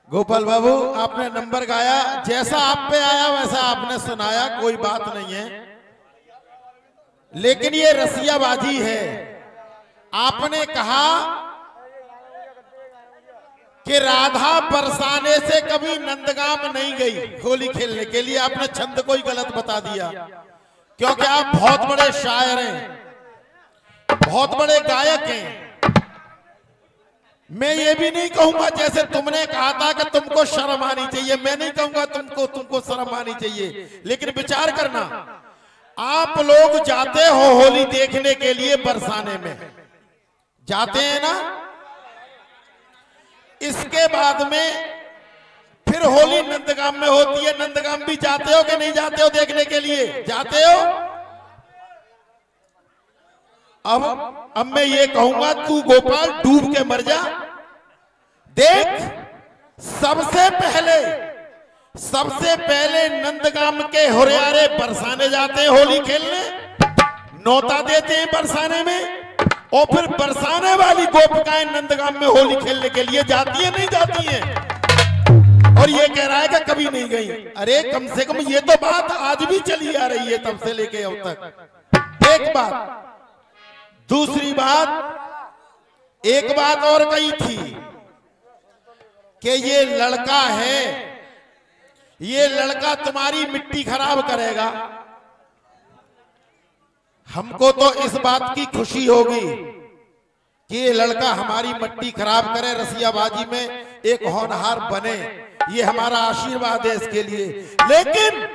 गोपाल बाबू आपने नंबर गाया, जैसा आप पे आया वैसा आपने सुनाया, कोई बात नहीं है, लेकिन ये रसियाबाजी है। आपने कहा कि राधा बरसाने से कभी नंदगाम नहीं गई होली खेलने के लिए। आपने छंद को ही गलत बता दिया, क्योंकि आप बहुत बड़े शायर हैं, बहुत बड़े गायक हैं। मैं ये भी नहीं कहूंगा जैसे तुमने कहा था कि तुमको शर्म आनी चाहिए, मैं नहीं कहूंगा तुमको शर्म आनी चाहिए, लेकिन विचार करना, आप लोग जाते हो होली देखने के लिए बरसाने में, जाते हैं ना? इसके बाद में फिर होली नंदगाम में होती है। नंदगाम भी जाते हो कि नहीं जाते हो देखने के लिए? जाते हो। अब मैं ये कहूंगा, तू गोपाल डूब के मर जा। देख, सबसे पहले नंदगाम के होरियारे बरसाने जाते हैं होली खेलने, नौता देते हैं बरसाने में, और फिर बरसाने वाली गोपिकाएं नंदगाम में होली खेलने के लिए जाती है, नहीं जाती है? और ये कह रहा है कि कभी नहीं गई। अरे कम से कम ये तो बात आज भी चली आ रही है, तब से लेके अब तक। एक बात। दूसरी बात, एक बात और कही थी कि ये लड़का है, ये लड़का तुम्हारी मिट्टी खराब करेगा। हमको तो इस बात की खुशी होगी कि ये लड़का हमारी मिट्टी खराब करे, रसियाबाजी में एक होनहार बने, ये हमारा आशीर्वाद है इसके लिए। लेकिन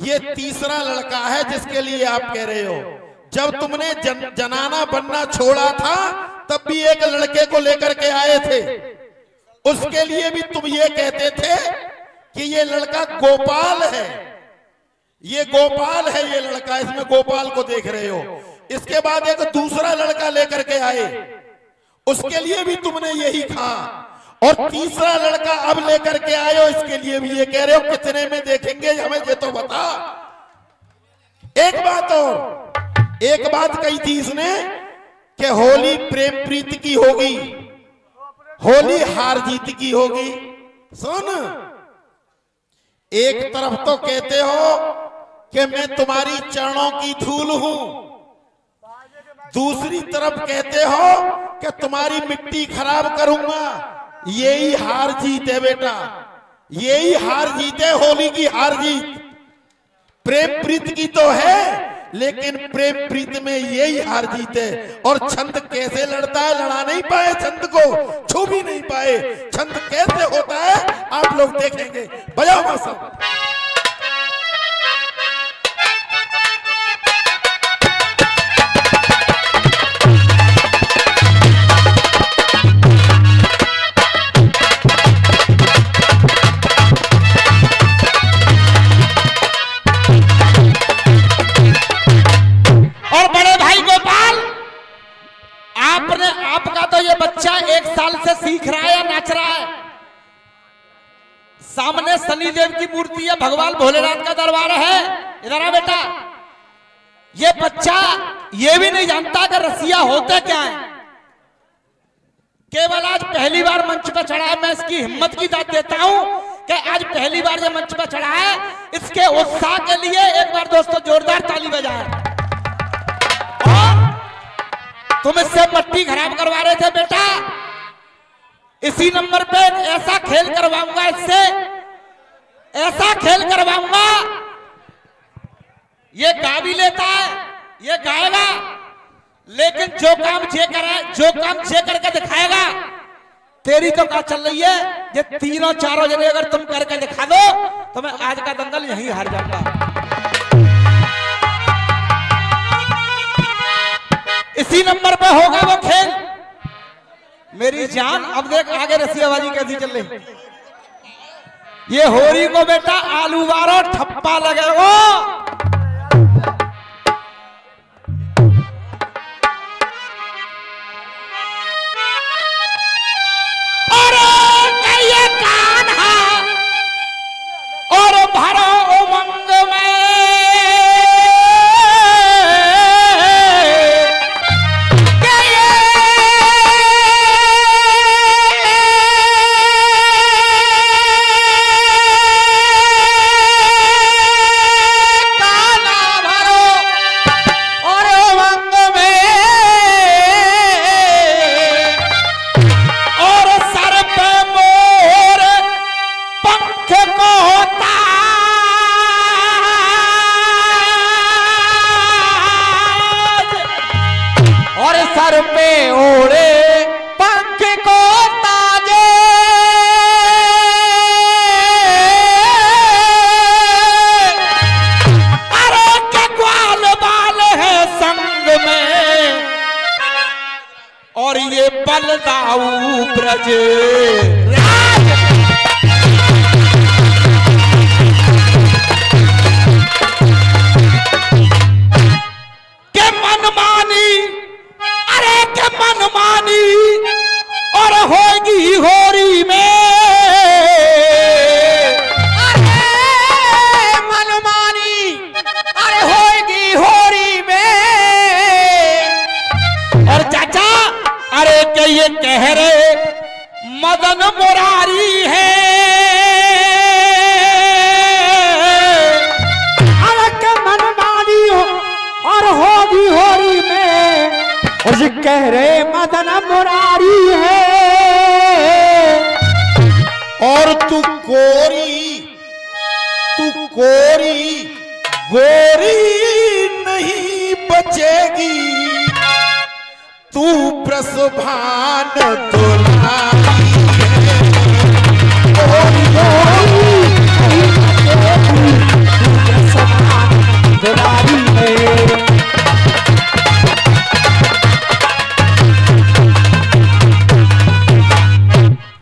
ये तीसरा लड़का है जिसके लिए आप कह रहे हो। जब तुमने जनाना बनना छोड़ा था तब भी एक लड़के को लेकर के आए थे, उसके लिए भी तुम ये कहते थे कि ये लड़का गोपाल है, ये गोपाल है, ये लड़का, इसमें गोपाल को देख रहे हो। इसके बाद एक दूसरा लड़का लेकर के आए, उसके लिए भी तुमने यही कहा, और तीसरा लड़का अब लेकर के आए हो, इसके लिए भी ये कह रहे हो। कितने में देखेंगे हमें ये तो बता। एक बात कही थी इसने कि होली प्रेम प्रीति की होगी, होली हार जीत की होगी। सुन, एक तरफ तो कहते हो कि मैं तुम्हारी चरणों की धूल हूं, दूसरी तरफ कहते हो कि तुम्हारी मिट्टी खराब करूंगा। यही हार जीत है बेटा, यही हार जीत है, होली की हार जीत। प्रेम प्रीत की तो है, लेकिन प्रेम प्रीत में यही हार जीत है। और छंद कैसे लड़ता है, लड़ा नहीं पाए, छंद को छू भी नहीं पाए। छंद कैसे होता है आप लोग देखेंगे। बजाओ मौसम। आपका तो ये बच्चा 1 साल से सीख रहा है या नाच रहा है। सामने शनिदेव की मूर्ति है, भगवान भोलेनाथ का दरबार है। इधर आ बेटा। ये बच्चा ये भी नहीं जानता कि रसिया होते क्या है। केवल आज पहली बार मंच पर चढ़ा है। मैं इसकी हिम्मत की दाद देता हूं कि आज पहली बार ये मंच पर चढ़ा है। इसके उत्साह के लिए एक बार दोस्तों जोरदार ताली बजाएं। तुम इससे मट्टी खराब करवा रहे थे बेटा, इसी नंबर पे ऐसा खेल करवाऊंगा, इससे ऐसा खेल करवाऊंगा। ये गा भी लेता है, ये गाएगा, लेकिन जो काम जे करके दिखाएगा। तेरी तो क्या चल रही है, ये तीनों चारों जगह अगर तुम करके दिखा दो तो मैं आज का दंगल यहीं हार जाऊंगा। इसी नंबर पे होगा वो खेल। मेरी जान, अब देख आगे रसियाबाजी कैसी चल रही। ये होरी को बेटा आलू वारो ठप्पा लगेगा। अरे ये कान्हा और भरो उमंग में, ब्रज के मनमानी, अरे के मनमानी और होगी होरी में, अरे मनमानी अरे होगी होरी में। और चाचा अरे क्या ये कह रहे मदन मुरारी है, अरे के मनमानी और होगी होरी में, और ये कह रहे मदन मुरारी है। और तू कोरी गोरी नहीं बचेगी, तू प्रसभान दुलारी दुलारी है।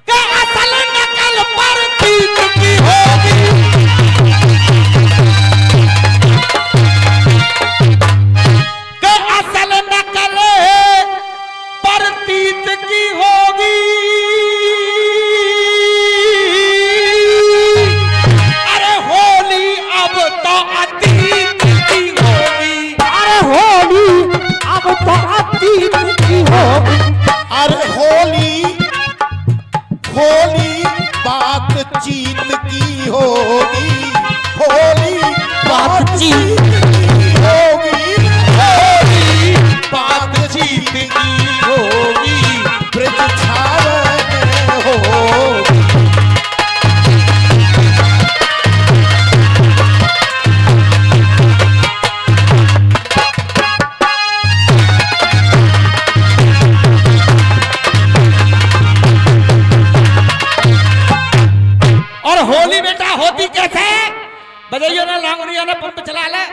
का असल नकल पर पीत की होगी, का असल नकल पर तीत की होगी। अरे होली अब तो अतीत की होगी, अरे होली अब तो अतीत की होगी। अरे होली बातचीत की होगी, होली बातचीत की होगी, होली बातचीत की होगी, ब्रज छावन होगी। और होली बेटा होती कैसे, बजाइयो ना लांगड़िया ना पंप चला ले।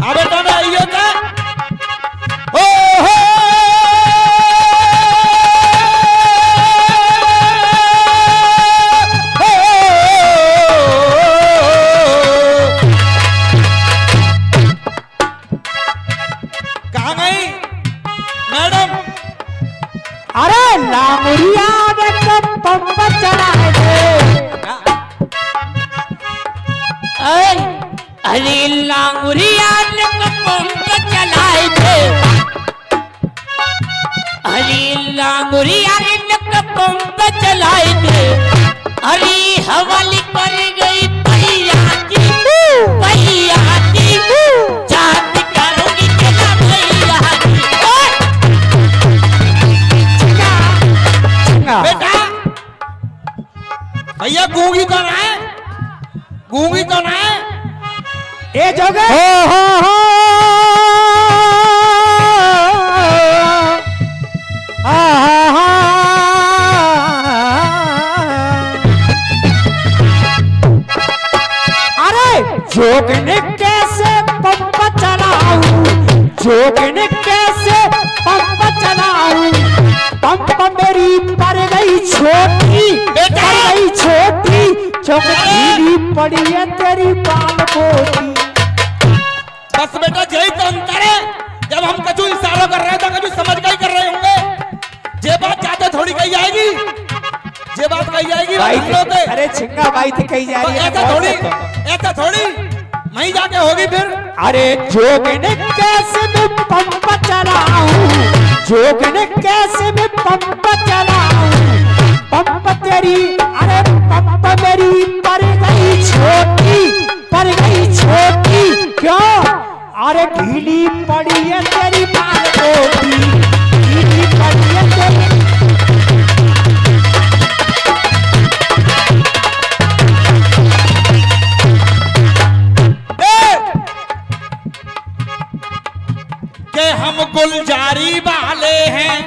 अबे तो ना आइयो का हो कहाँ गई मैडम? अरे लामुरिया ने तो पंप चलाए थे। अरे लांगुरिया ने तो पंप चलाए थे, अरे लांगुरिया ने तो पंप चलाए थे। अरे हवाली पर गई पैया की चांद करोगी चला भैया की। बेटा भैया गूंगी कौन है, गूंगी कौन है? ए जोगे अरे जोगने कैसे पंप चलाऊं, जोगने कैसे पंप चलाऊं। पंप मेरी पर गई छोटी, पर गई छोटी, चौकी पड़ी है तेरी बाल बोटी। बस बेटा यही तो अंतर है, जब हम कछु इशारा कर रहे हैं तो कछु समझ के ही कर रहे होंगे। ये बात चाहते थोड़ी कही जाएगी, ये बात कही जाएगी हम लोग के। अरे छिंगा भाई थी कही जा रही है, ऐसा थोड़ी वहीं जाके होगी फिर। अरे जोगने कैसे मैं पंप चलाऊं, जोगने कैसे मैं पंप चलाऊं। पंप तेरी अरे पंप मेरी पर गई छोटी, पर गई छोटी। क्यों? अरे ढीली पड़ी है तेरी बाल बोटी, ढीली पड़ी है तेरी। कि हम गुलजारी वाले हैं।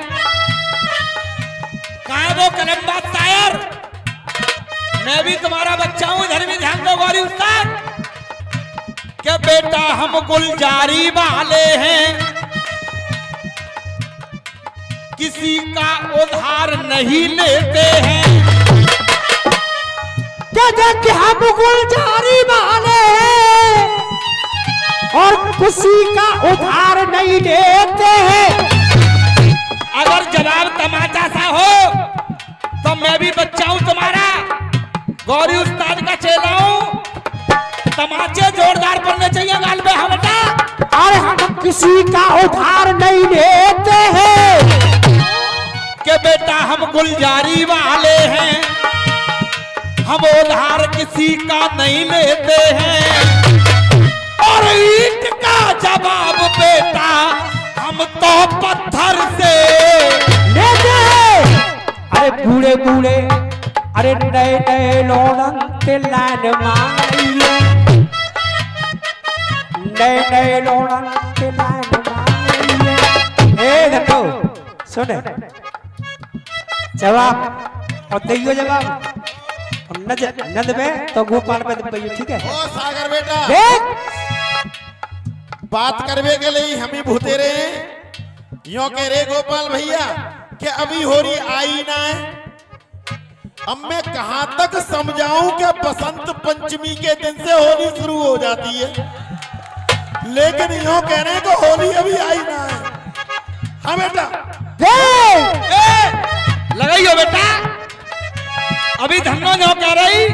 कहाँ है वो कलमबाज शायर? मैं भी तुम्हारा बच्चा हूं, इधर भी ध्यान दो गौरी उस्ताद। कि बेटा हम गुलजारी वाले हैं, किसी का उधार नहीं लेते हैं। कि हम गुलजारी वाले हैं और किसी का उधार नहीं लेते हैं। अगर जवाब तमाचा सा हो तो मैं भी बच्चा हूं तुम्हारा, गौरी उस्ताद का चेला हूं। तमाचे जोरदार पड़ने चाहिए गाल पे। हम बेटा अरे हम किसी का उधार नहीं लेते हैं। कि बेटा हम गुलजारी वाले हैं, हम उधार किसी का नहीं लेते हैं। और ईंट का जवाब बेटा हम तो पत्थर से लेते हैं। अरे बूढ़े बूढ़े, अरे नए नए लोड़न ते लाइन मारिए, नए नए लोड़न ते लाइन मारिए। ए देखो सुने जवाब और दियो जवाब। नंद में तो गोपाल में दियो, ठीक है? ओ सागर बेटा, देख बात करवे के लिए हम ही भूते रहे। यो कह रहे गोपाल भैया कि अभी होली आई ना है। अब मैं कहां तक समझाऊं कि बसंत पंचमी के दिन से होली शुरू हो जाती है, लेकिन यो कह रहे हैं कि होली अभी आई ना है। हाँ बेटा, लगाइयो बेटा। अभी धन्नो जो कह रही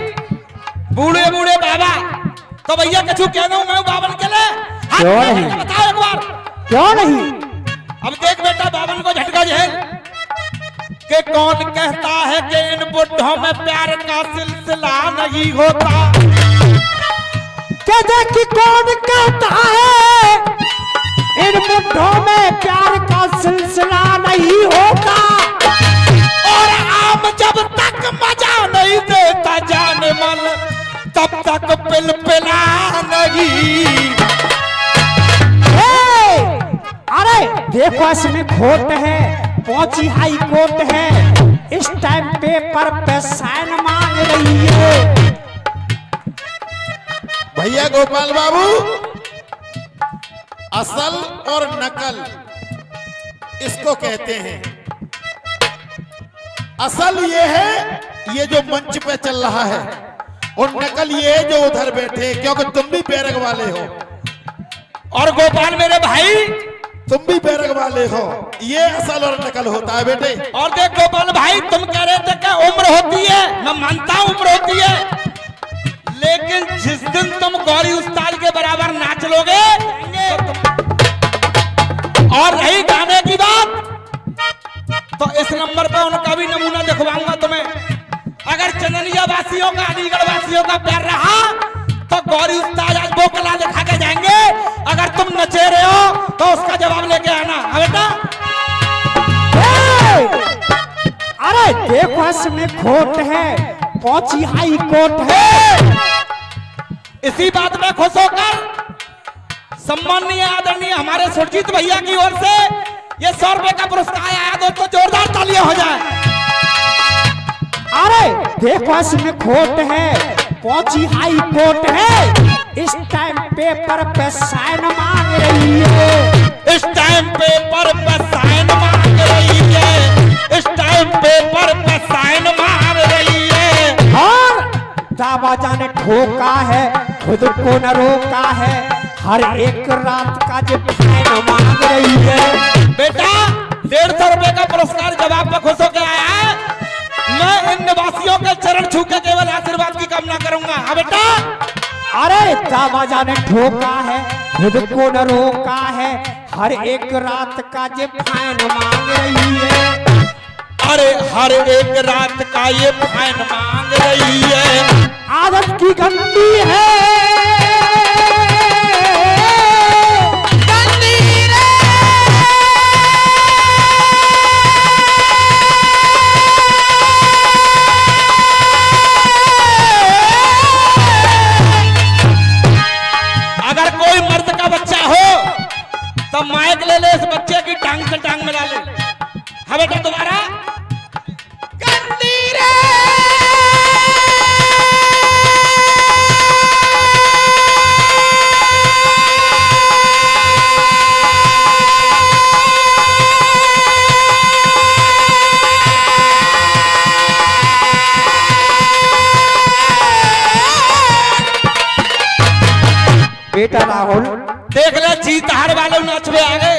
बूढ़े बूढ़े बाबा, तो भैया कछु कह दूं मैं बावन के लिए? क्यों नहीं? बताओ एक बार। क्यों नहीं? अब देख बेटा बावन को झटका झेल कि कौन कहता है कि इन बुढ़ों में प्यार का सिलसिला नहीं होता। क्या देख कि कौन कहता है इन बुढ़ों में प्यार का सिलसिला नहीं होता। और आम जब तक मजा नहीं देता जाने मन, तब तक पिलपिला नहीं। अरे देखो इसमें खोट है, पहुंची हाई कोर्ट है, इस टाइम पेपर पे साइन मांग रही है। भैया गोपाल बाबू, असल और नकल इसको कहते हैं। असल ये है ये जो मंच पे चल रहा है, और नकल ये है जो उधर बैठे, क्योंकि तुम भी बैरक वाले हो और गोपाल मेरे भाई तुम भी बैरक वाले हो। ये असल और नकल होता है बेटे। और देख गोपाल भाई, तुम कह रहे थे कि उम्र होती है, मैं मानता हूं उम्र होती है, लेकिन जिस दिन तुम गौरी उस्ताद के बराबर नाच लोगे और रही गाने की बात, तो इस नंबर पे उनका भी नमूना दिखवाऊंगा तुम्हें। अगर चंदनिया वासियों का, अलीगढ़ वासियों का प्यार रहा तो गौरी उस्ताद आज वो कला दिखा के जाएंगे। अगर तुम नचे रहे हो तो उसका जवाब लेके आना। बेटा अरे देखो इसमें खोट है, पहुंची हाई कोर्ट है। इसी बात में खुश होकर सम्माननीय आदरणीय हमारे सुरजीत भैया की ओर से ये 100 रुपए का पुरस्कार आया। दोस्तों जोरदार तालियां हो जाए। अरे देखो इसमें खोट है, पहुंची हाई कोर्ट है, इस टाइम पेपर पे साइन मांग रही है। इस टाइम पेपर पे साइन मांग रही है, इस टाइम पेपर पे साइन मांग रही है। और दावाजा ने ठोका है, खुद को न रोका है, हर एक रात का जो फाइन मांग रही है। बेटा 150 रुपए का पुरस्कार जवाब पे खुश होकर आया है। मैं इन निवासियों के चरण छू के केवल आशीर्वाद की कामना करूंगा। हाँ बेटा, अरे दावाजा ने ठोका है, खुद को न रोका है, हर एक रात का जो फाइन मांग रही है। अरे हर एक रात का ये फाइन मांग रही है। आदत की गंदी है, अगर कोई मर्द का बच्चा हो तो माइक ले ले बेटा राहुल, देख ले जीत हार वाले नाच पे आ गए,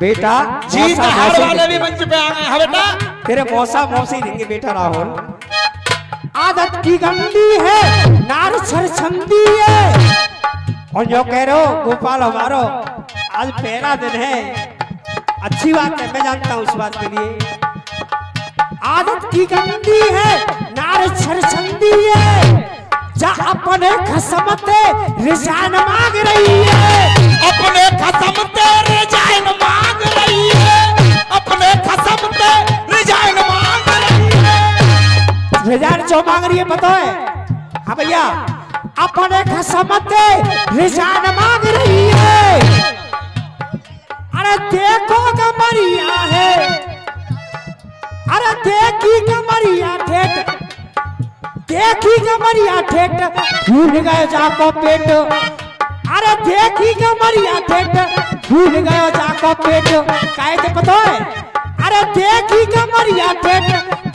बेटा जीत मौसा हार मौसी वाले भी मंच पे आ गए। हाँ बेटा, तेरे मौसा मौसी देंगे बेटा राहुल। आदत की गंदी है नार छरछंदी है, और जो कह रहे हो गोपाल हमारो आज पहला दिन है, अच्छी बात है, मैं जानता हूँ उस बात के लिए। आदत की गंदी है नार छरछंदी है, जा अपने खसमते रिजाइन मांग रही है, अपने खसम ते रिजाइन मांग रही है, अपने खसम ते रिजाइन मांग रही है। रिजाइन जो मांग रही है पता है? हाँ भैया, अपने खसमते रिजाइन मांग रही है। अरे देखो कमरिया है, अरे देखी कमरिया ठेठ, देखी कमरिया ठेठ, भूल गए जाको पेट, अरे देखी कमरिया ठेठ, भूल गए जाको पेट, काहे ते पता है? अरे देखी कमरिया ठेठ,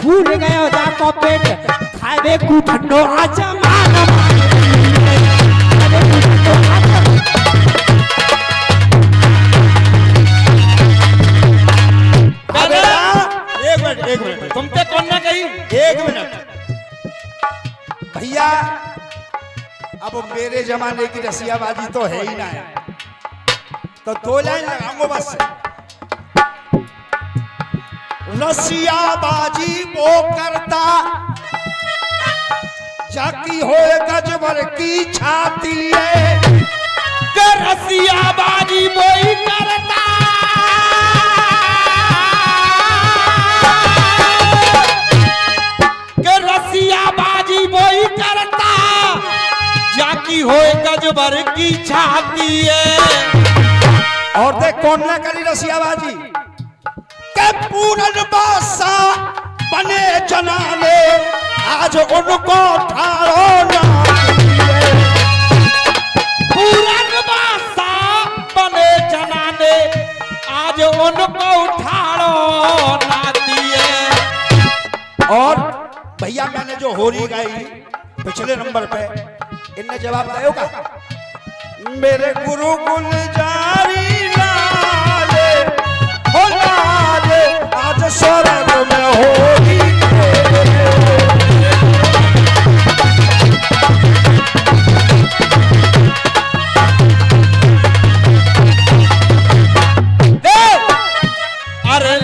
भूल गए जाको पेट, खाए कु ठंडो आजमान, एक मिनट तुम पे कौन ना कही? एक मिनट भैया, अब मेरे जमाने की रसियाबाजी तो है ही ना है, तो 2 लाइन लगाऊंगा बस। रसियाबाजी वो करता जाकी हो गजबर की छाती है, के रसियाबाजी वही करता, के रसियाबाजी वही करता, जाकी होए गजबर की छाती है। और देख कौन ना करी रसियाबाजी के पूरन बादशाह बने जनाने, आज उनको ठाड़ो ना, पूरन बादशाह बने जनाने, आज उनको उठाड़ो ना दिए। और भैया मैंने जो होरी गाई पिछले नंबर पे, इनने जवाब दिया होगा, मेरे गुरु गुलजारी लाले हो लाले, आज स्वर्ग में होरी अरे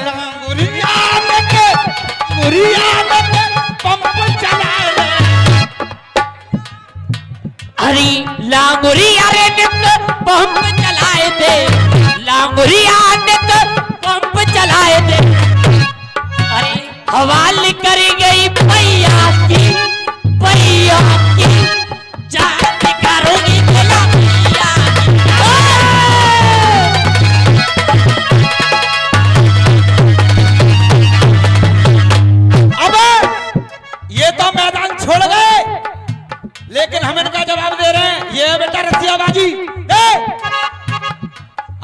गुरिया लेके, गुरिया लेके पंप चलाए, अरे लांगुरिया रे निक पंप चलाए थे, लांगुरिया निक पंप चलाए थे, अरे हवाल कर गई पैया की, पैया की जात करोगी गुलाबिया अब ये तो मैदान छोड़ गए, लेकिन हम इनका जवाब दे रहे हैं। ये बेटा रसियाबाजी,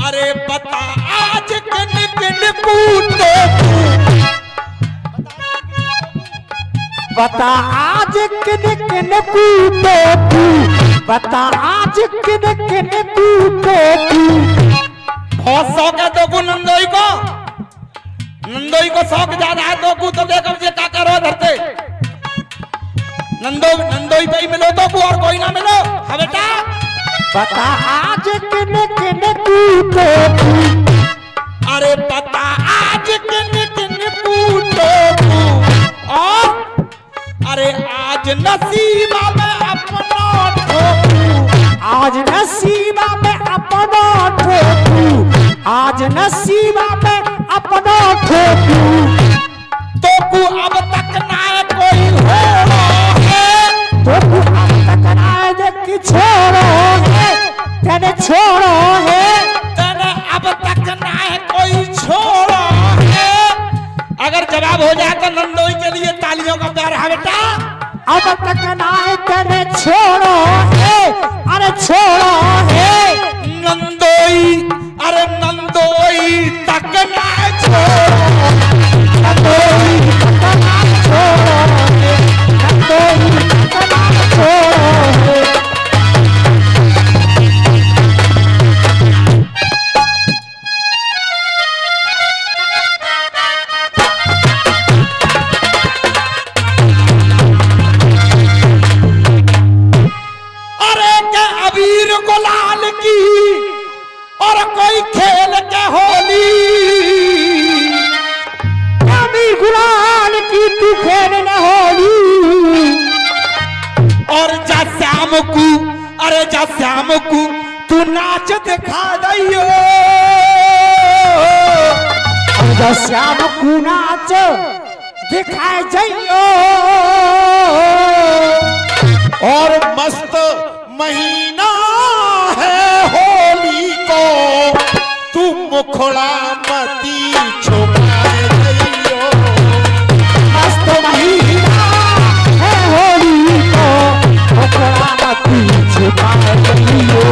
अरे बता आज किन किन कूटो, बता आज किन किन कूटो तू, बता आज किन किन कूटो तू। बहुत शौक है तो नंदोई को, नंदोई को शौक ज्यादा है तो देखो मुझे क्या करो धरते, नंदोई पे ही मिलो तो और कोई ना मिलो। हाँ बेटा, बता आज किन किन कूटो तू, अरे बता आज किन किन कूटो तू, और अरे आज नसीबा में अपना ठोकू, आज नसीबा में अपना ठोकू, आज नसीबा में अपना ठोकू। तो को अब तक ना कोई हो है, तो को अब तक ना देख छोड़ो है, तेने छोड़ो है, तेने अब तक ना कोई छोड़ो है। अगर जवाब हो जाए तो नंदोई के लिए तालियों का प्यार है बेटा। अब तक ना तेने छोड़ो है, अरे छोड़ो है, नंदोई, अरे नंदोई तक ना छोड़ो, नंदोई तक ना छोड़ो है, नंदोई तक ना छोड़ो है। श्याम को, अरे जा श्याम को तू नाच दिखा दियो, जा श्याम को नाच दिखाए जाइयो। और मस्त महीना है होली को, तू मुखड़ा मती छुपाए जाइयो। मस्त महीना है होली को, मुखड़ा मती छुपाए जाइयो।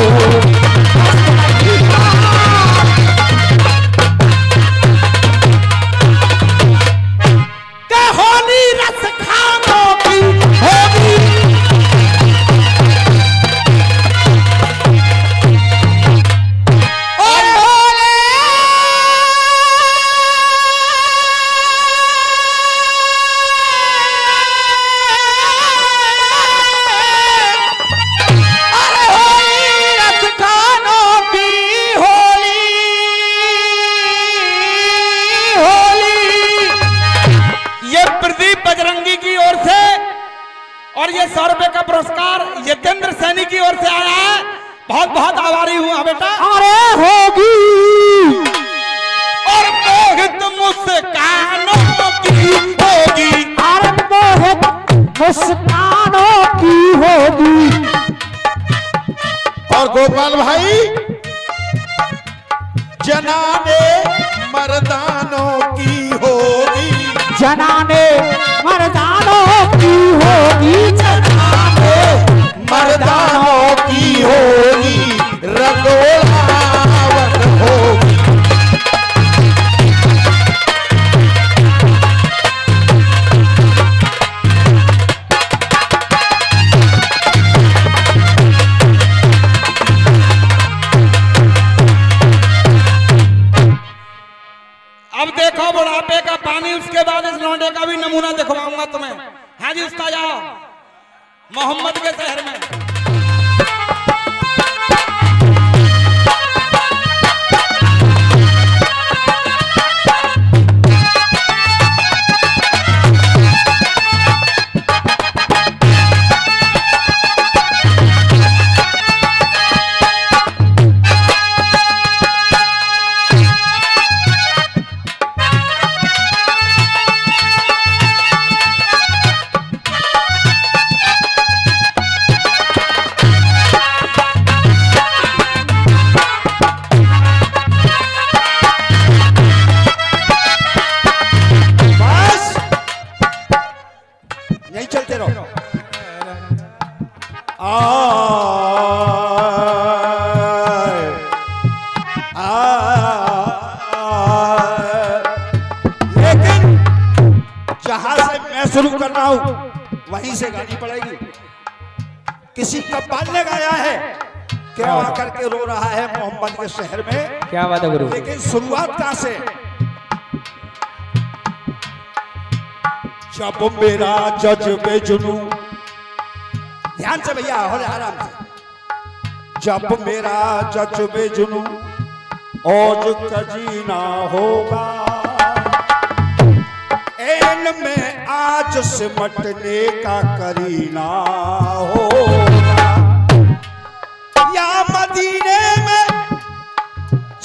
होली रस खानों की होली, और होली अरे होली रस खानों की होली, ये प्रदीप बजरंगी की ओर से और ये 100 रुपए का पुरस्कार यतेंद्र सैनी की ओर से आया है। बहुत बहुत आभारी हूँ बेटा। अरे होगी और मोहित मुस्कानों की होगी, अरे मोहित मुस्कानों की होगी। और गोपाल भाई जनाने मर्दानों की होगी, जनाने मर्दानों की होगी, जनाने मर्दानों की होगी, रंगोलावन होगी। अब देखो बुढ़ापे का पानी, उसके बाद इस लौंडे का भी नमूना दिखवाऊंगा तुम्हें। हाँ जी उस्ताद जाओ मोहम्मद के शहर में। शुरू कर रहा हूं वहीं से गानी पड़ेगी। किसी कव्वाल ने गाया है क्यों आकर के रो रहा है मोहम्मद के शहर में। क्या बात है गुरु। लेकिन शुरुआत कहां से? जब मेरा जज्बे जुनू, ध्यान से भैया हो आराम से। जब मेरा जज्बे जुनू औज कजीना होगा, एन में आज सिमटने का करीना होगा, या मदीने में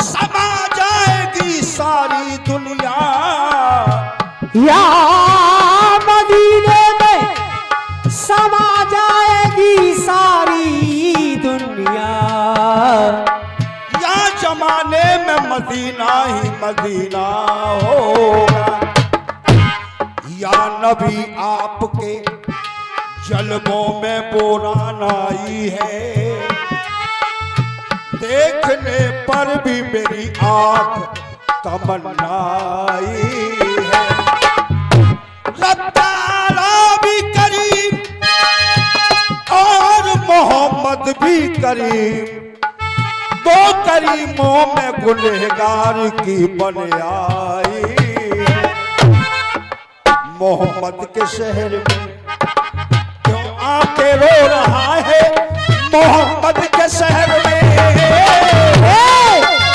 समा जाएगी सारी दुनिया, या मदीने में समा जाएगी सारी दुनिया, या जमाने में मदीना ही मदीना होगा, या नबी आपके जलवों में बोरान आई है, देखने पर भी मेरी आंख तमन्नाई है। रब ताला भी करीम और मोहम्मद भी करीम, दो करीमों में गुनहगार की बन आई। मोहम्मद के शहर में क्यों आके रो रहा है, मोहम्मद के शहर में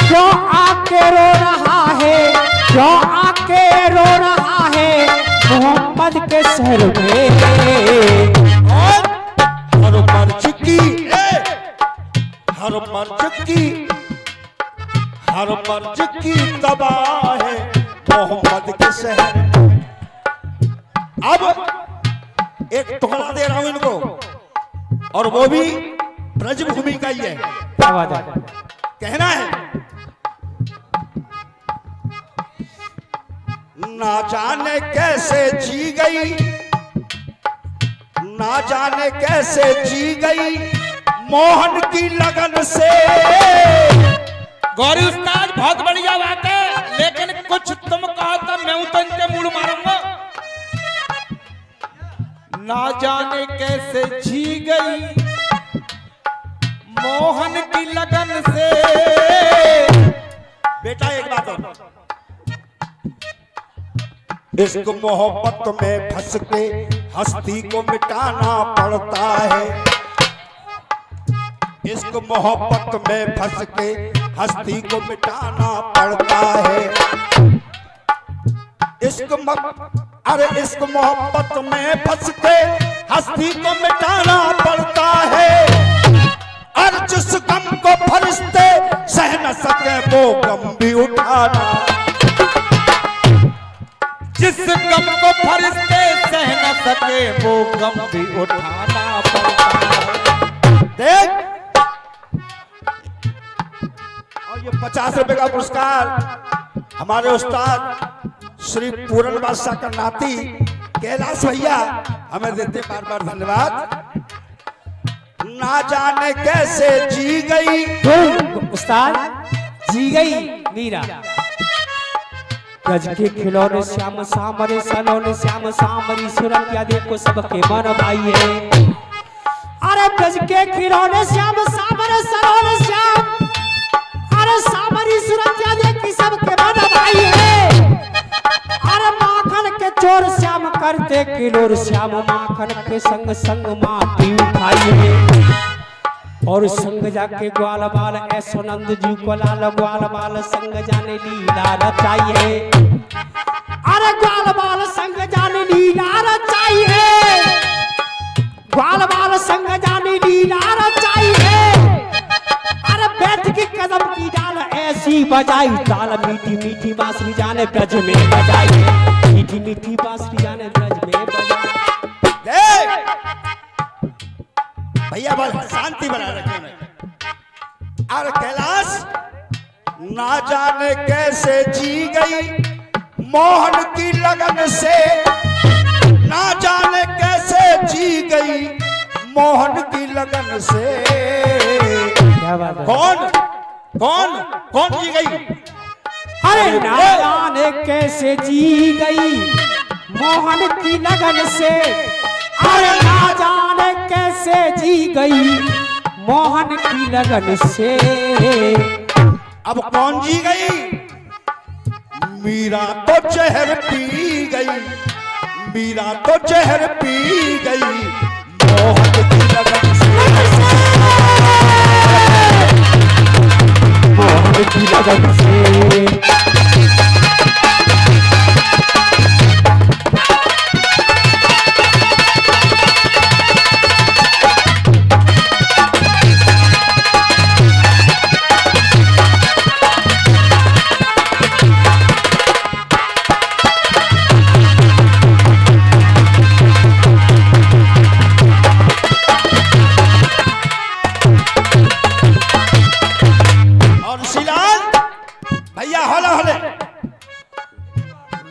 क्यों आके रो रहा है, क्यों आके रो रहा है मोहम्मद के शहर में। और मर्ज की हर मर्ज की तबाह है मोहम्मद के शहर। अब एक टुकड़ा दे रहा हूं इनको, और वो भी ब्रजभूमि का ही है। कहना है, ना जाने कैसे जी गई, ना जाने कैसे जी गई मोहन की लगन से। गौरी उस्ताद बहुत बढ़िया बात है, लेकिन कुछ तुम कहो तो मैं तो इनके मूड मारूंगा। ना जाने कैसे जी गई मोहन की लगन से। बेटा एक बात और, इश्क मोहब्बत में फंस के हस्ती को मिटाना पड़ता है। इश्क मोहब्बत में फंस के हस्ती को मिटाना पड़ता है। अरे इश्क मोहब्बत में फंस के हस्ती को मिटाना पड़ता है। और जिस गम को फरिश्ते सह न सके वो गम भी उठाना। जिस गम को फरिश्ते सह न सके वो गम भी उठाना पड़ता है। देख, और ये 50 रुपए का पुरस्कार हमारे उस्ताद श्री पूरन बादशाह का नाती कैलाश भैया हमें देते, बार बार धन्यवाद। ना जाने कैसे जी गई उस्ताद, जी गई मीरा। गज के खिलौने श्याम सामरे सलोने श्याम सामरी सुरतिया देखो सबके मन भाई है। अरे गज के खिलौने श्याम सामरे सलोने श्याम, अरे सामरी सुरतिया देखी सबके मन भाई है। अरे माखन के चोर श्याम करते किलोर श्याम, माखन के संग संग माटी उठाई है। और संग जाके ग्वाल बाल ऐसो नंद जी को लाल ग्वाल बाल संग जाने लीला रचाई है। अरे ग्वाल बाल संग जाने लीला रचाई है, ग्वाल बाल संग जाने लीला रचाई है। अरे बैठ के कदम की डाल ऐसी बजाई ताल, मीठी मीठी बांसुरी जाने ब्रज में बजाई है। मीठी मीठी बांसुरी जाने ब्रज में बजाई। भैया बस शांति बना रखे। और कैलाश, ना जाने कैसे जी गई मोहन की लगन से। ना जाने कैसे जी गई मोहन की लगन से। क्या बात है? कौन कौन कौन जी गई? अरे ना जाने कैसे जी गई मोहन की लगन से। अरे ना जाने कैसे जी गई मोहन की लगन से। अब कौन जी गई? मीरा तो जहर पी गई, मीरा तो जहर पी गई मोहन की लगन से। मोहन की लगन से।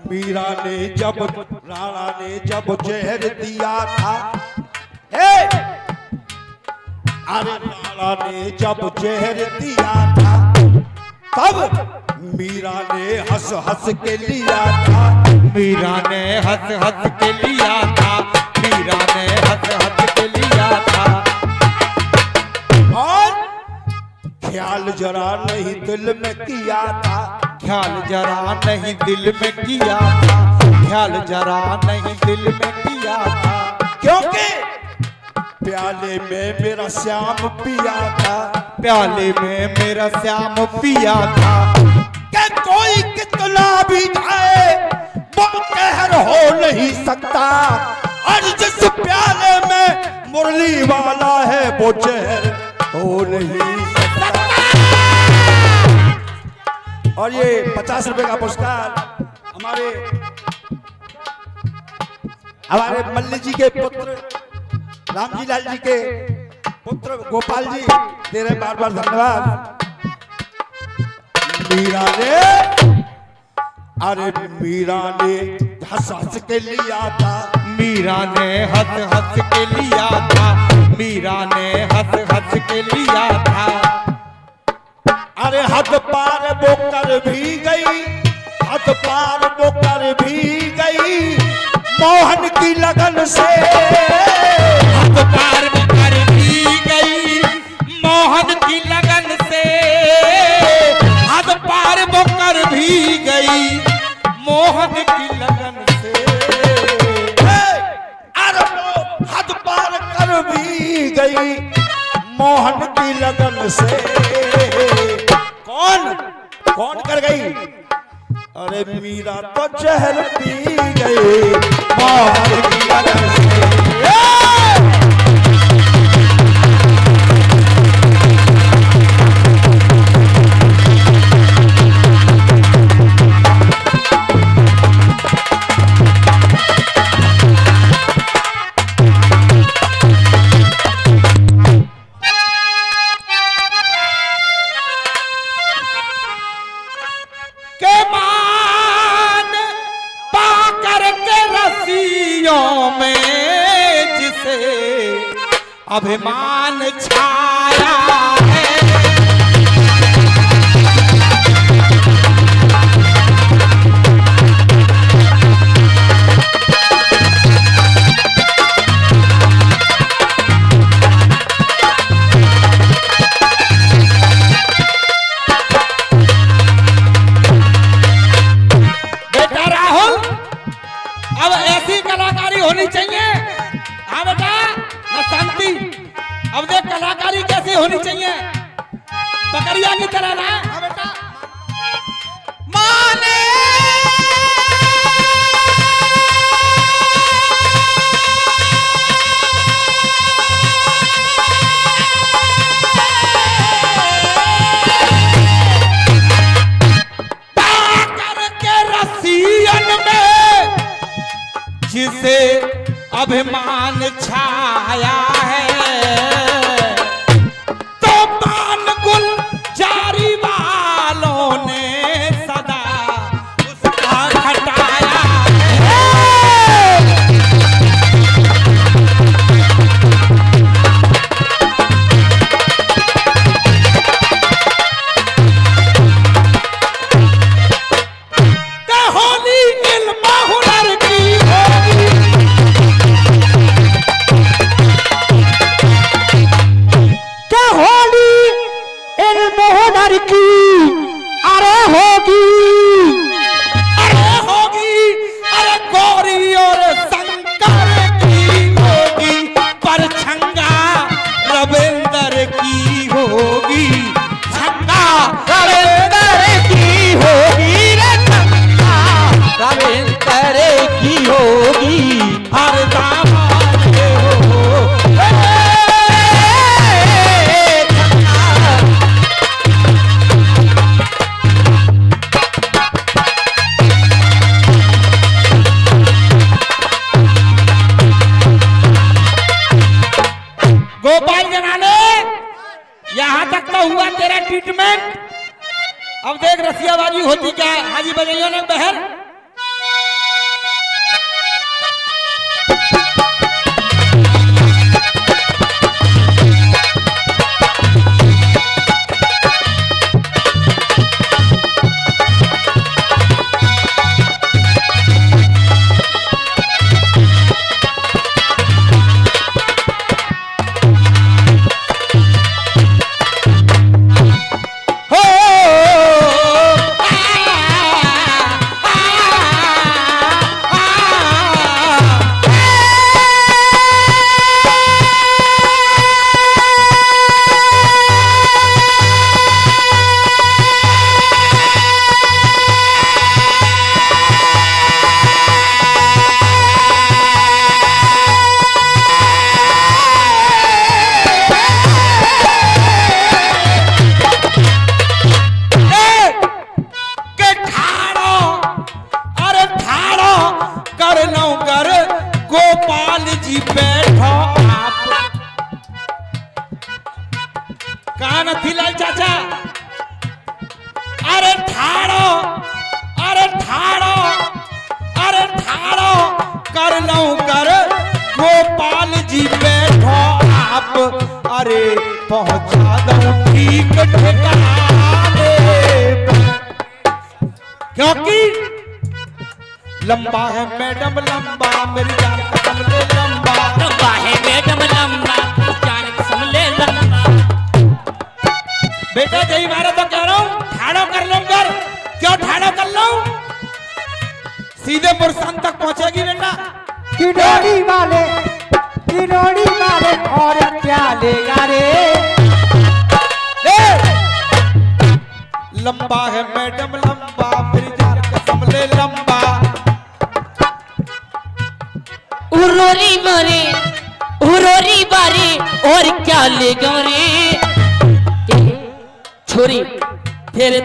मीरा ने जब, राणा ने जब जहर दिया था, हे अरे राणा ने जब जहर दिया था तब मीरा ने हंस हंस के लिया था। मीरा ने हंस हंस के लिया था, मीरा ने हंस हंस के लिया था। और ख्याल जरा नहीं दिल में किया था, ख्याल जरा नहीं दिल में किया था, ख्याल जरा नहीं दिल में किया था। क्योंकि प्याले में मेरा श्याम पिया था, प्याले में मेरा श्याम पिया था। कि कोई कितना भी जाए वो कहर हो नहीं सकता, और जिस प्याले में मुरली वाला है वो जहर हो नहीं सकता। और ये 50 रुपए का पुरस्कार हमारे मल्ली जी के पुत्र रामजी लाल जी के पुत्र गोपाल जी दे रहे, बार बार धन्यवाद। मीरा ने, अरे मीरा ने हंस हंस के लिया था, मीरा ने हंस हंस के लिया था, मीरा ने हंस हंस के लिया था। अरे हद पार वो कर भी गई, हद पार वो कर भी गई मोहन की लगन से, हद पार वो कर भी गई मोहन की लगन से, हद पार वो कर भी गई मोहन की लगन से। अरे वो हद पार कर भी गई मोहन की लगन से। कौन कौन कर गई? अरे मीरा तो जहर पी गई मोहन की लगन से। में जिसे अभिमान छाया है, बेटा राहुल अब ऐसी कलाकारी होनी चाहिए। हाँ बेटा न शांति, अब देख कलाकारी कैसे होनी चाहिए, पकड़िया की तरह ना। हाँ बेटा माने करके रसियन में जिसे अभिमान छाया है, तो पान गुल जारी वालों ने सदा उसका हटाया है। होली इल्म हुनर की होगी, होली इल्म हुनर की अरे होगी, अरे होगी, अरे गौरी और शंकर की होगी, पर छंगा रविंदर की होगी, छंगा रविंदर की होगी रे, छंगा रविंदर की होगी, हर दामन हो गोपाल जनाने, यहाँ तक तो हुआ तेरा ट्रीटमेंट। अब देख रसियाबाजी होती क्या हाजी बजैया ने बहर। हो कर लूं कर गोपाल जी बैठो आप, अरे पहुंचा दूं ठीक ठिकाने, क्योंकि लंबा है मैडम लंबा, मेरी जान कसम ले लंबा, लंबा है मैडम लंबा, जान कसम ले लंबा। बेटा जय मारा तो कह रहा हूं ठाड़ो कर लूं कर, क्यों ठाड़ो कर लूं, सीधे मुरसान तक पहुंचेगी बेटा। किडोरी वाले और क्या लेगा रे, लंबा है मैडम लंबा, मेरी जान कसम ले लंबा। उरोरी बारी और क्या लेगा रे, छोरी फेरे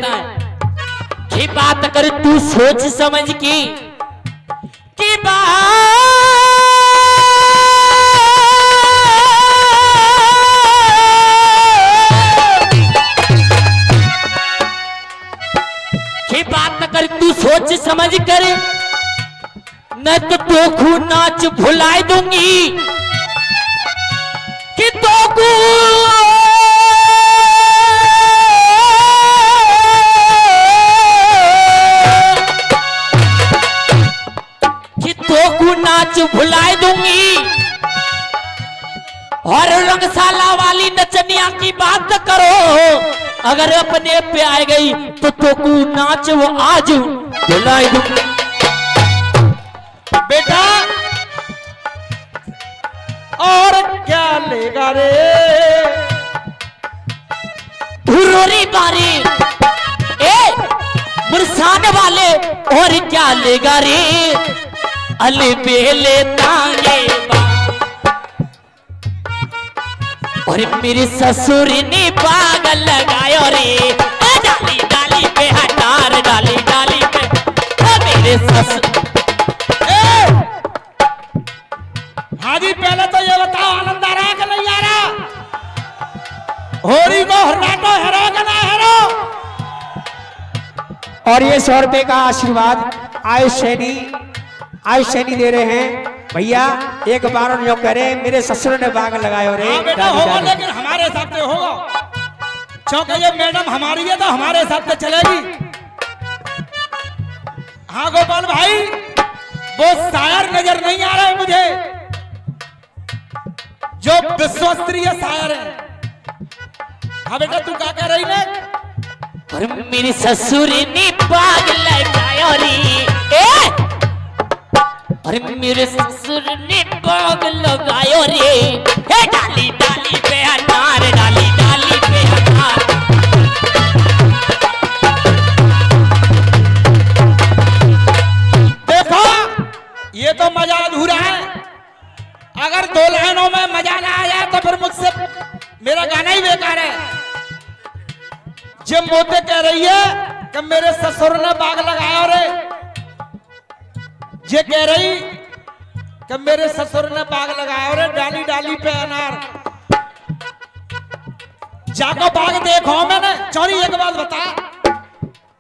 की बात कर तू सोच समझ की बात कर तू सोच समझ कर, न तो तोखू नाच भुलाई दूंगी कि तोखू नाच भुलाई दूंगी, और रंगशाला वाली नचनिया की बात करो, अगर अपने पे आ गई तो तोकू नाच वो आज भुलाई दूंगी। बेटा और क्या लेगा रे, हुरोरी बारी मुरसान वाले और क्या लेगा रे, अली बेले तांगे और मेरे ससुर ने पागल लगायो रे, डाली डाली पे हटार, डाली डाली पे मेरे ससुर। हाजी पहले तो ये बताओ आनंद आ रहा है कि नहीं आ रहा, होरी को हराटो हरो कि ना हरो। और ये 100 रुपए का आशीर्वाद आयुष सैनी दे रहे हैं भैया। एक बार जो करे मेरे ससुर ने बाग लगायो रे, हाँ बेटा होगा, लेकिन हमारे हिसाब से होगा, क्योंकि ये मैडम हमारी है तो हमारे हिसाब से चलेगी। हाँ गोपाल भाई वो शायर नजर नहीं आ रहे मुझे, जो विश्वस्तरीय शायर है। हाँ बेटा तू क्या कह रही है, और मेरे ससुर ने बाग लगायो रे, अरे मेरे ससुर ने बाग लगायो रे, हे डाली डाली पे अनार, डाली डाली पे अनार। देखो ये तो मजा अधूरा है, अगर 2 लाइनों में मजा ना आया तो फिर मुझसे मेरा गाना ही बेकार है। जब मोते कह रही है कि मेरे ससुर ने बाग लगाया रे, ये कह रही कि मेरे ससुर ने बाग लगाया रे, डाली डाली पे अनार। जाको बाग देखो मैंने, चौरी एक बात बता,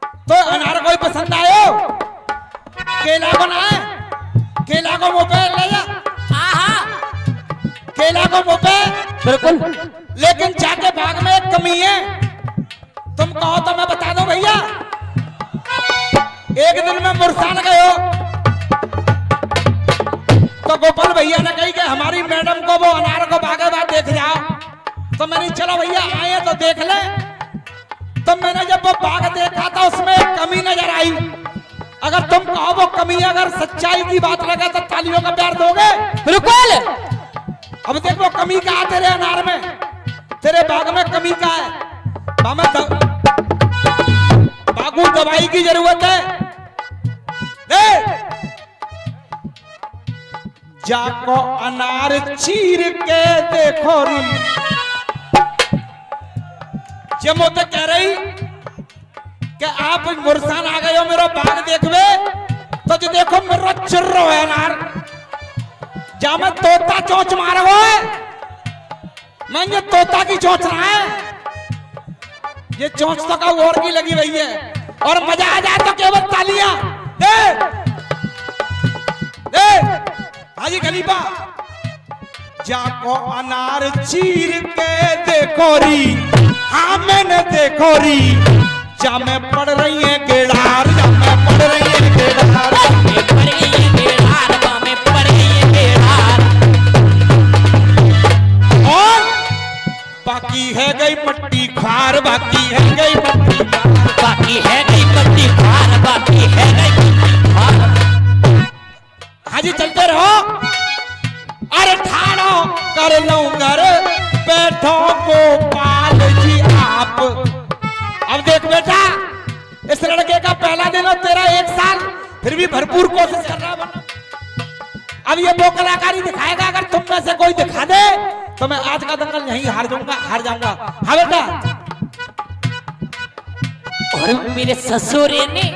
तो अनार कोई पसंद आयो, केला को ना है, केला को मुंह पे ले जा, केला को मुंह पे बिल्कुल, लेकिन जाके बाग में एक कमी है, तुम कहो तो मैं बता दूं भैया। एक दिन में मुरसान गए हो तो गोपाल भैया ने कही कि हमारी मैडम को वो अनार को बागे बाद देख जाओ, तो मैंने चलो भैया आए तो देख ले। तो मैंने जब वो बाग देखा था उसमें एक कमी नजर आई, अगर तुम कहो वो कमी अगर सच्चाई की बात लगे तो तालियों का प्यार दोगे? बिल्कुल। अब देख वो कमी का है तेरे अनार में, तेरे बाग में कमी का है, बागू दवाई की जरूरत है। जाको अनार चीर के देखो री, जब तो कह रही कि आप मुरसान आ गए हो मेरा बाग देखवे, तो जो देखो मेरा चिर्रो है अनार, जा मैं तोता चोंच मारो है, मैं ये तोता की चोंच रहा है, ये चोंच तो का और की लगी रही है, और मजा आ जाए तो केवल तालियां। हाजी खलीफा जाको अनार चीर के देखो री, हाँ मैंने देखो री, जा मैं पढ़ रही है गेड़ार, जा मैं पढ़ रही है गेड़ार, मैं पड़ गई है गेड़ार, मैं पड़ गई है गेड़ार। और बाकी है गई पट्टी खार, बाकी है गई पट्टी खार, बाकी है गई पट्टी खार, बाकी है गई पट्टी खार। हाजी चलते रहो। अरे ठाड़ो कर लो घर, बैठो गोपाल जी आप। अब देख बेटा, इस लड़के का पहला दिन और तेरा 1 साल, फिर भी भरपूर कोशिश कर रहा बना। अब ये वो कलाकारी दिखाएगा, अगर तुम में से कोई दिखा दे तो मैं आज का दंगल यहीं हार जाऊंगा। हाँ बेटा। और मेरे ससुर ने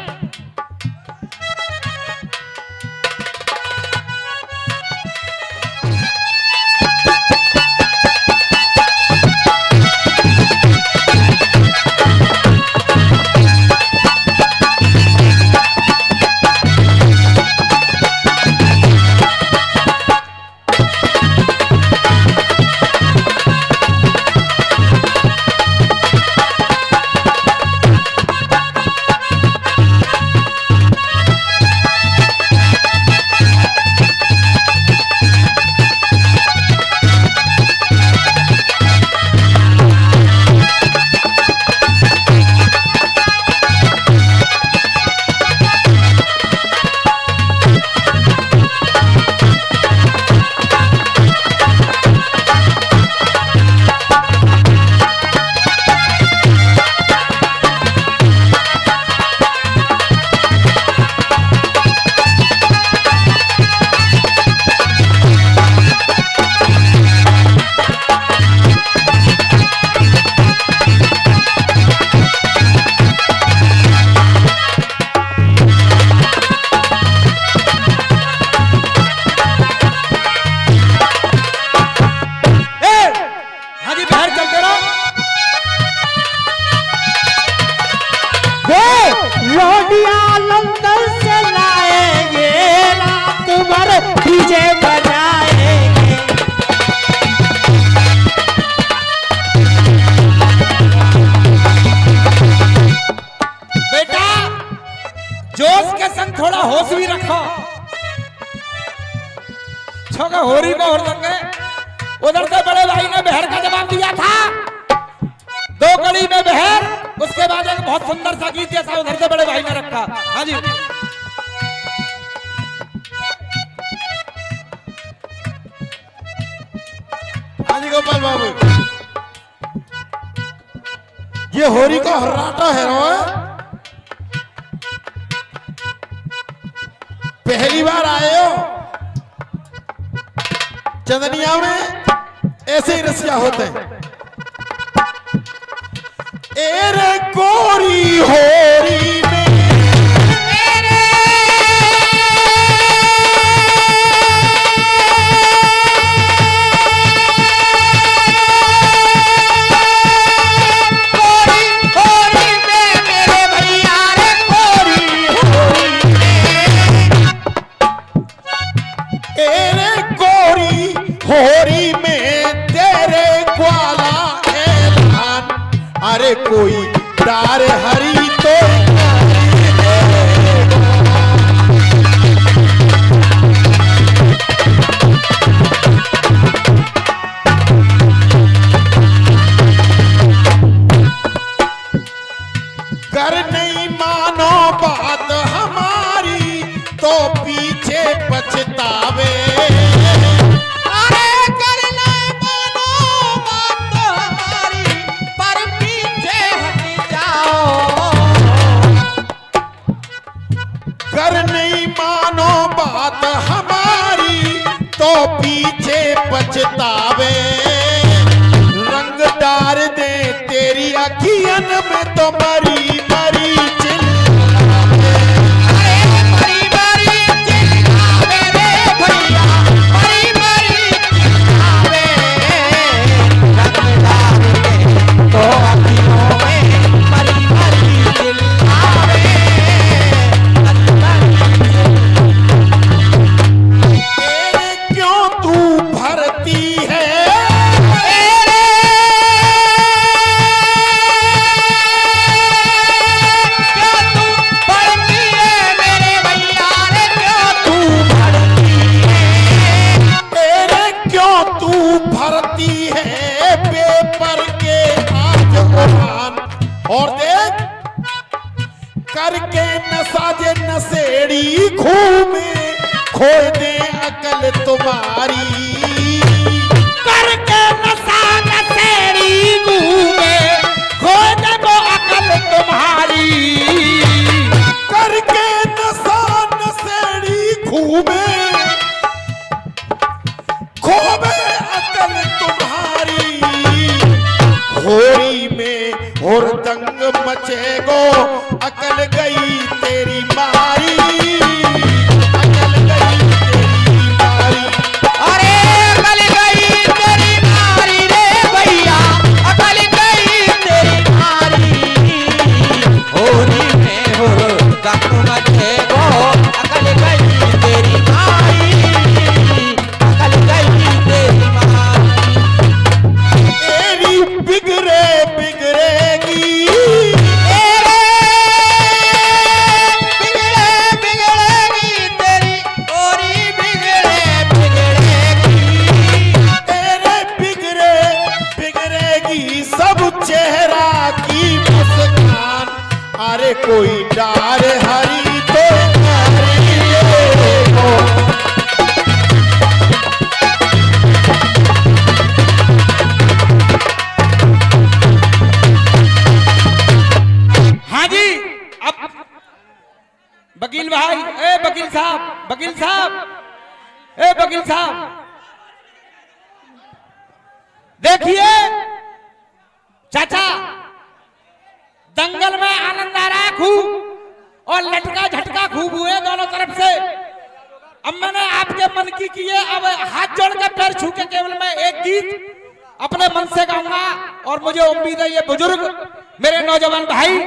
होरी को और लंगे। उधर से बड़े भाई ने बहर का जवाब दिया था, 2 कड़ी में बहर, उसके बाद एक बहुत सुंदर सा गीत जैसा उधर से बड़े भाई ने रखा। हाँ जी हाँ जी गोपाल बाबू, ये होरी का हर्राटा है रो, पहली बार आए हो चंदनिया में, ऐसे ही रसिया होते हैं। एरे गोरी होरी में होरी में तेरे ग्वाला ऐलान, अरे कोई डार हरी तो कर नहीं मानो बात हमारी तो पीछे पछतावे। कर नहीं मानो बात हमारी तो पीछे पछतावे, रंग डार दे तेरी अखियन में तो मरी मरी चिल्लावे। अरे मरी मरी चिल्लावे रे भैया, मरी मरी चिल्लावे, रंग डार दे तो अखियों में मरी मरी चिल्लावे। करके नसाजे नशेड़ी घूमे खो दे अकल तुम्हारी। करके नशा नशेड़ी घूमे खो दे वो अकल तुम्हारी। करके नशा नशेड़ी घूमे खोबे अकल तुम्हारी। होरी में और दंग मचेगो अकल गई तेरी मारी। अकल गई तेरी मारी। अरे अकल गई तेरी मारी रे भैया, अकल गई तेरी मारी। होरी में हो दंग मचेगो अकल गई तेरी मारी। अकल गई तेरी मारी। तेरी बिगड़े बिगड़ेगी। बिगड़ेगी तेरी होरी बिगड़े बिगड़ेगी। तेरे बिगड़े बिगड़ेगी सब चेहरा की मुस्कान। अरे कोई डार हरी तो हरी देखो। हाँ जी, अब वकील भाई, ए वकील साहब, वकील साहब, ए वकील साहब, देखिए चाचा, दंगल में आनंद आ रहा है खूब और लटका झटका खूब हुए दोनों तरफ से। अब मैंने आपके मन की किए, अब हाथ जोड़ के पैर छू के केवल मैं एक गीत अपने मन से गाऊंगा और मुझे उम्मीद है ये बुजुर्ग मेरे नौजवान भाई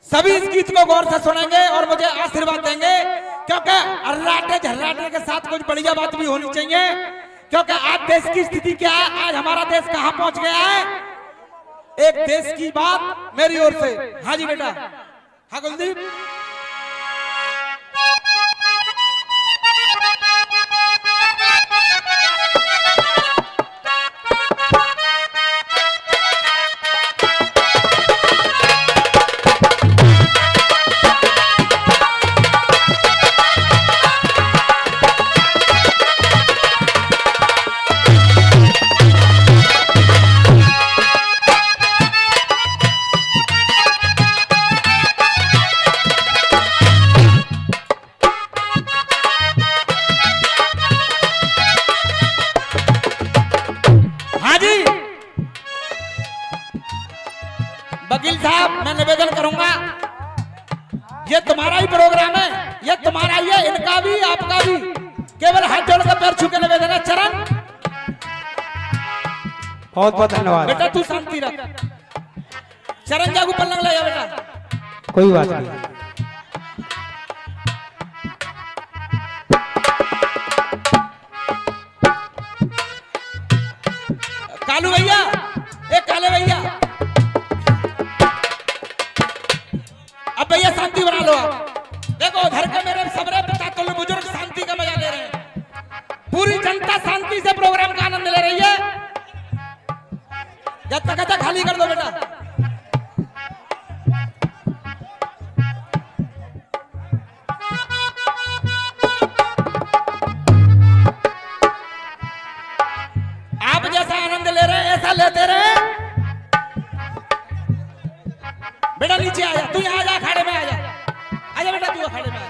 सभी इस गीत को गौर से सुनेंगे और मुझे आशीर्वाद देंगे, क्योंकि अर्राटे झर्राटे के साथ कुछ बढ़िया बात भी होनी चाहिए। क्योंकि आज देश की स्थिति क्या है, आज हमारा देश कहां पहुंच गया है। एक देश की बात मेरी ओर से। हाँ जी बेटा, हाँ कुलदीप। वकील साहब, मैं निवेदन करूंगा, ये तुम्हारा ही प्रोग्राम है, ये तुम्हारा ही है, इनका भी आपका भी। केवल हाथ जोड़कर पैर छू के निवेदन है। चरण, बहुत बहुत धन्यवाद। बेटा तू शांति रख। चरण जागू पल्लंग ले जा बेटा। कोई बात नहीं। कालू भैया, एक काले भैया, अब भैया शांति बना लो। देखो उधर के मेरे सबरे पिता तुल्य बुजुर्ग शांति का मजा ले रहे हैं। पूरी जनता शांति से प्रोग्राम का आनंद ले रही है। जब तक खाली कर दो बेटा। आप जैसा आनंद ले रहे हैं ऐसा लेते रहे। बेटा नीचे आ जा, तू यहाँ आ जा, अखाड़े में आ जा। आजा बेटा तू अखाड़े में आ जा।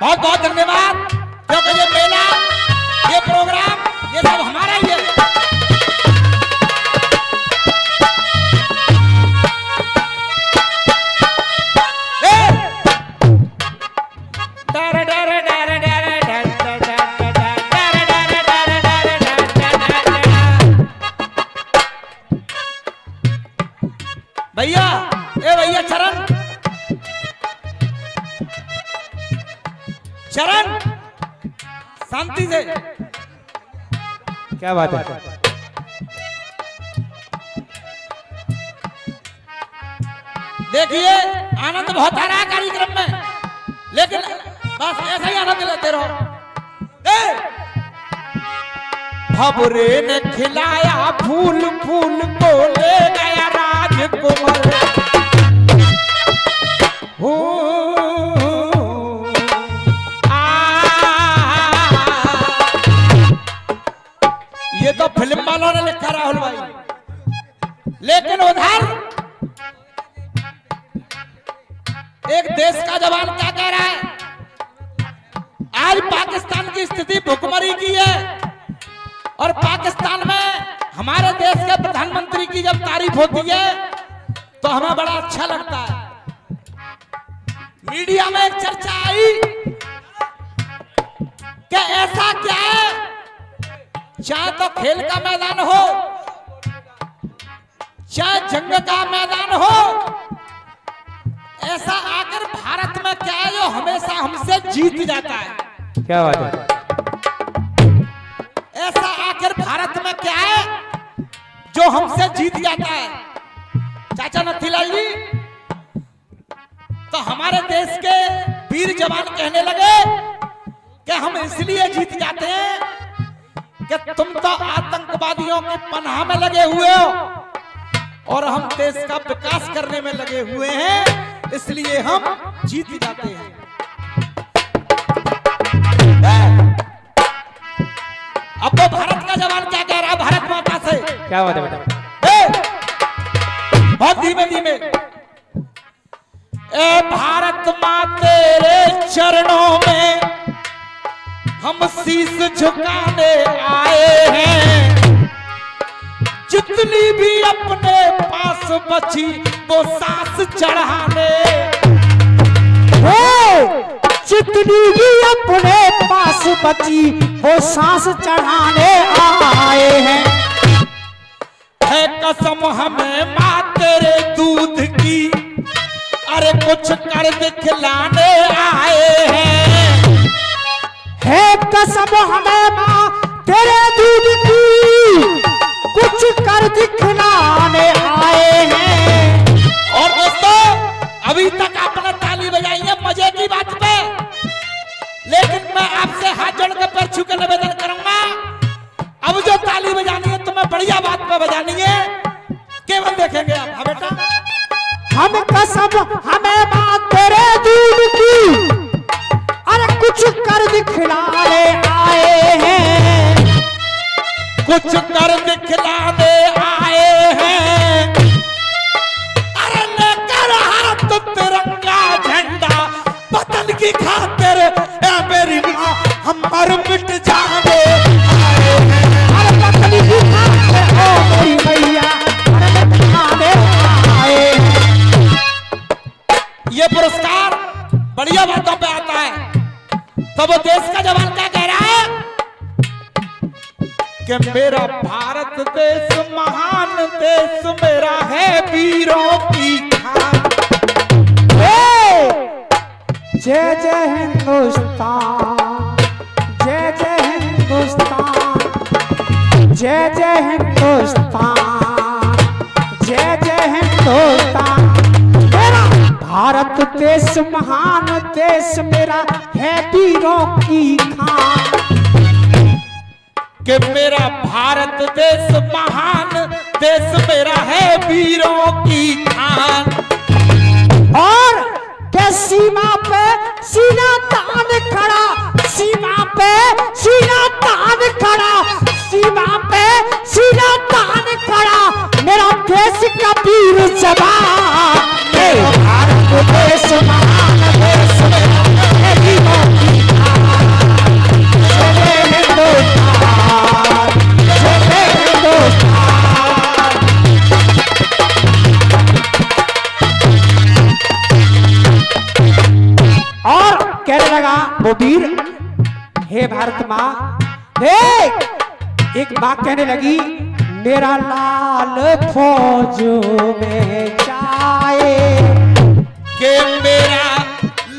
बहुत बहुत धन्यवाद, क्योंकि ये मेला, ये प्रोग्राम, ये सब हमारा ही है। भैया, ए भैया चरण, चरण शांति से। क्या बात है। देखिए आनंद बहुत आ रहा है कार्यक्रम में, लेकिन बस ऐसा ही आनंद लेते रहो। भवरे ने खिलाया फूल, फूल को ले गया राज राजकुमार हो ये तो फिल्म वालों ने लिखा राहुल भाई, लेकिन उधर एक देश का जवान क्या कह रहा है? आज पाकिस्तान की स्थिति भुखमरी की है और पाकिस्तान में हमारे देश के प्रधानमंत्री की जब तारीफ होती है तो हमें बड़ा अच्छा लगता है। मीडिया में एक चर्चा आई कि ऐसा क्या है, चाहे तो खेल का मैदान हो चाहे जंग का मैदान हो, ऐसा आकर भारत में क्या है जो हमेशा हमसे जीत जाता है। क्या बात है? ऐसा आखिर भारत में क्या है जो हमसे जीत जाता है? चाचा नथीलाल जी, तो हमारे देश के वीर जवान कहने लगे कि हम इसलिए जीत जाते हैं कि तुम तो आतंकवादियों की पनाह में लगे हुए हो और हम देश का विकास करने में लगे हुए हैं, इसलिए हम जीत जाते हैं। अब तो भारत का जवान क्या कह रहा है भारत माता से? क्या बात है बेटा? बहुत धीमे धीमे। ए भारत माँ तेरे चरणों में हम शीश झुकाने आए हैं, जितनी भी अपने पास बची वो सांस चढ़ाने, जितनी भी अपने पास बची वो सांस चढ़ाने आए हैं। है कसम हमें माँ तेरे दूध की, अरे कुछ कर दिखलाने आए हैं। है कसम हमें माँ तेरे दूध की, कुछ कर दिखलाने आए हैं। और दोस्तों, अभी तक आपने ताली बजाई है मजे की बात पे, लेकिन मैं आपसे हाथ जोड़ कर पैर छू कर निवेदन करूंगा, अब जो ताली बजानी है तुम्हें बढ़िया बात पे बजानी है, केवल देखेंगे आप। हाँ बेटा, हम कसम हमें माँ तेरे दूध की, अरे कुछ कर दिखलाने आए हैं, कुछ कर दिखलाने आए हैं। अरे लेकर हाथ तिरंगा झंडा वतन की खातिर, ए मेरी माँ हम मर मिट जाने आए हैं। अरे वतन की खातिर ओ मेरी मैया, अरे मिट जाने आए हैं। ये पुरस्कार बढ़िया बातों पे आता है। तो वो देश का जवान क्या कह रहा है कि मेरा भारत देश महान देश मेरा है वीरों की खान। जय जय हिंदुस्तान, जय जय हिंदुस्तान, जय जय हिंदुस्तान, जय जय हिंदुस्तान। मेरा भारत देश महान देश मेरा है वीरों की खान। कि मेरा भारत देश महान देश मेरा है वीरों की खान। और के सीमा पे सीना तान खड़ा, सीमा पे सीना तान खड़ा, सीमा पे सीना तान खड़ा मेरा देश का वीर जवान। मेरा भारत देश महान देश मेरा है वीरों की खान। जय हिंदुस्तान, जय हिंदुस्तान। और कहने लगा वो वीर, हे भारत माँ, हे एक माँ कहने लगी मेरा लाल फौज में जाए, कि मेरा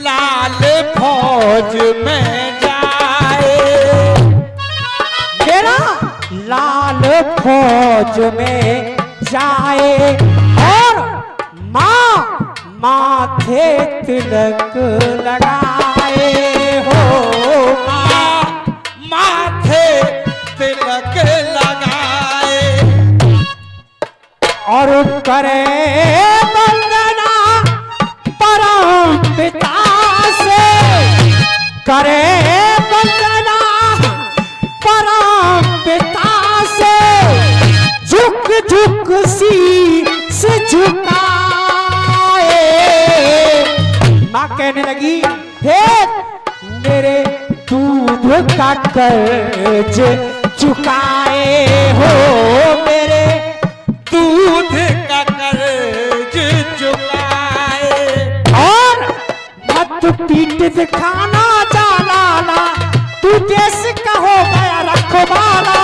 लाल फौज में जाए, मेरा लाल फौज में जाए। और माँ माथे तिलक लगाए हो, माथे तिलक लगाए। और करे वंदना परम पिता से, करे वंदना परम पिता से, झुक झुक शीश झुकाए। माँ कहने लगी, हे मेरे दूध का कर्ज चुकाए हो, मेरे दूध का कर्ज चुकाए। और मत पीट दिखाना जालाला, तू देश का हो गया रखवाला।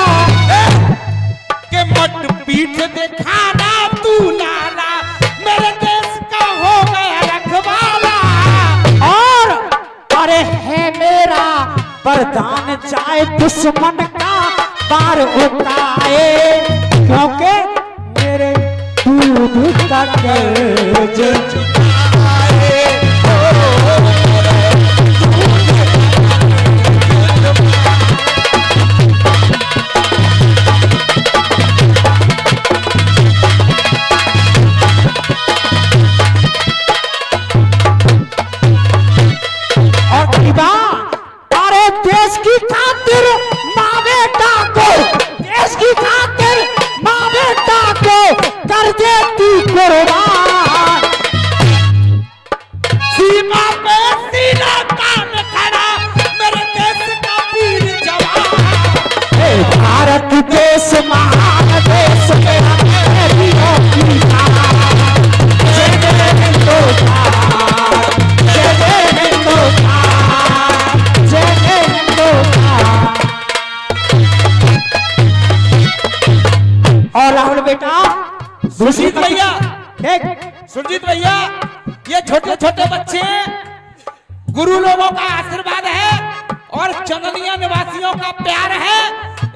के मत पीठ दिखाना तू लाला, मेरे देश का हो गया रखवाला। और अरे है मेरा वरदान, चाहे दुश्मन का पार उठाए, क्योंकि मेरे दूध का कर्ज चुकाए। अरे देश की खातिर माँ बेटा को, देश की खातिर माँ बेटा को कर देती कुर्बान। सीमा पे सीना तान खड़ा मेरे देश का वीर जवान। भारत देश महान देश मेरा है वीरों की शान। जय जय हिंदुस्तान, जय जय हिंदुस्तान, जय जय हिंदुस्तान। और राहुल बेटा, सुरजीत भैया, देख सुरजीत भैया, ये छोटे छोटे बच्चे गुरु लोगों का आशीर्वाद है और चंदनिया निवासियों का प्यार है।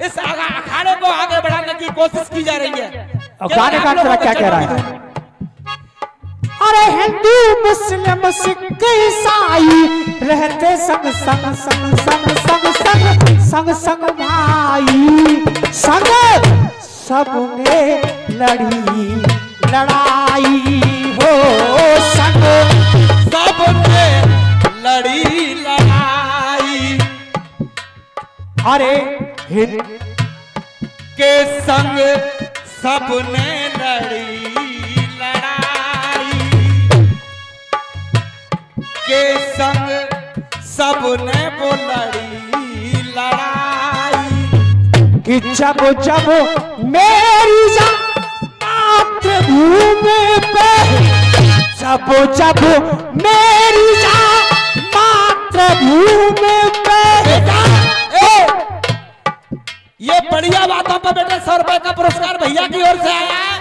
इस अखाड़े को आगे बढ़ाने की कोशिश की जा रही है। और गाने का अंतर क्या कह रहा है? अरे हिंदू मुस्लिम सिख ईसाई रहते संग संग संग संग संग संग संग संग भाई, संग सबने लड़ी लड़ाई हो, संग सबने लड़ी लड़ाई। अरे हिंद के संग सबने लड़ी लड़ाई, के संग सबने वो लड़ी लड़ाई। कि जब जब मेरी मातृभूमि पे, जब जब मेरी मातृभूमि पे, ये बढ़िया बातों पर बेटे 100 रुपए का पुरस्कार भैया की ओर से आया है।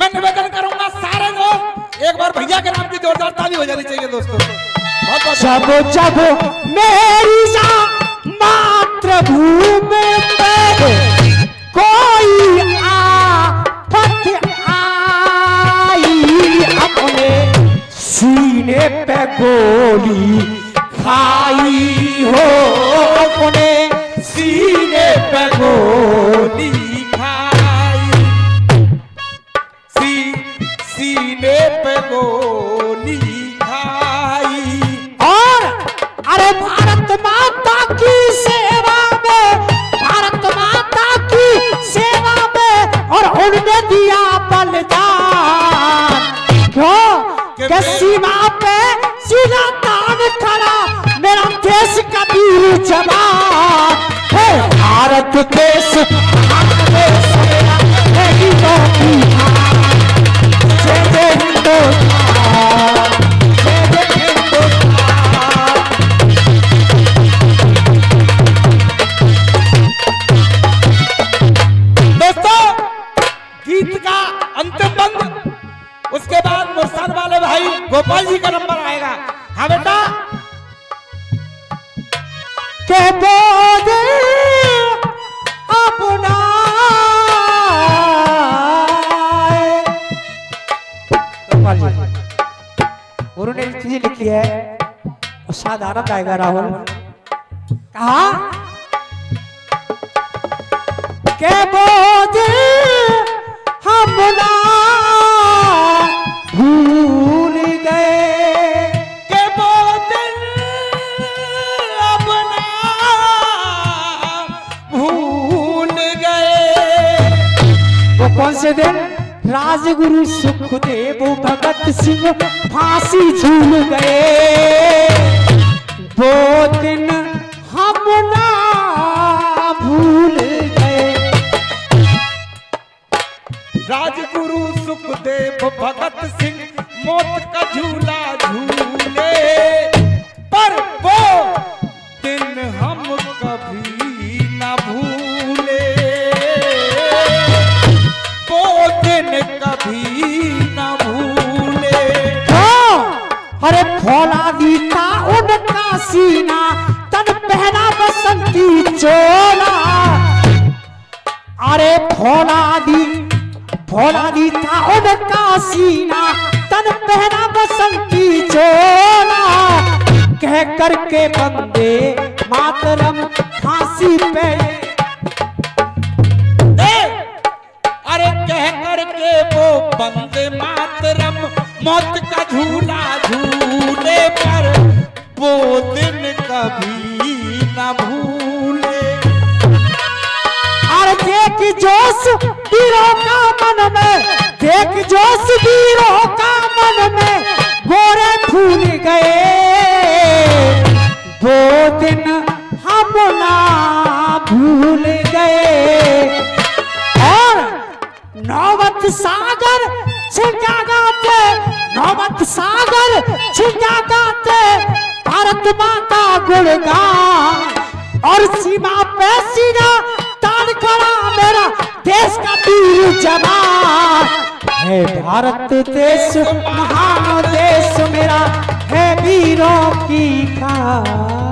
मैं निवेदन करूंगा सारे लोग एक बार भैया के नाम की जोरदार ताली हो जानी चाहिए दोस्तों। बहुत बहुत जब जब मेरी मातृभूमि पे कोई आफत आई, अपने सीने पे गोली खाई हो, अपने सीने पे गोली खाई, सीने पे गोली खाई। और अरे भारत माता की सेवा में, भारत माता की सेवा में, और उन्होंने दिया बलिदान। क्यों कि सीमा पे सीधा तान खड़ा मेरा देश का वीर जवान है। भारत देश महान देश मेरा है वीरों की शान। जय जय हिंदुस्तान, जय जय हिंदुस्तान। दोस्तों गीत का अंतिम बंद, उसके बाद मुर्शाद वाले भाई गोपाल जी का नंबर आएगा। हाँ बेटा, के बोध अपना उन्होंने चीजें लिखी है और साधारण आएगा। राहुल कहा के बोध हम कौन से दिन? राजगुरु सुखदेव भगत सिंह फांसी झूल गए, वो दिन हम ना भूल गए। राजगुरु सुखदेव भगत सिंह मौत का झूला झूले, पर वो दिन हम कभी ना भूले, वो दिन कभी ना भूले। अरे फौलादी था उनका सीना, तन पहना बसंती चोला। अरे फौलादी था उनका सीना, तन पहना बसंती चोला। कह करके बंदे मातरम फांसी पे, अरे कह करके वो बंदे मातरम मौत का झूला झूले, पर वो दिन कभी न भूले। और देख जोश वीरों का मन में, देख जोश वीरों का मन में, गोरे फूल गए, वो दिन हम ना भूल गए। और नौबत सागर छिंजा गाते, नौबत सागर छिंजा गाते, भारत माता गुणगान। और सीमा पे सीना तान खड़ा मेरा देश का वीर जवान है। भारत देश महान देश मेरा है वीरों की खान।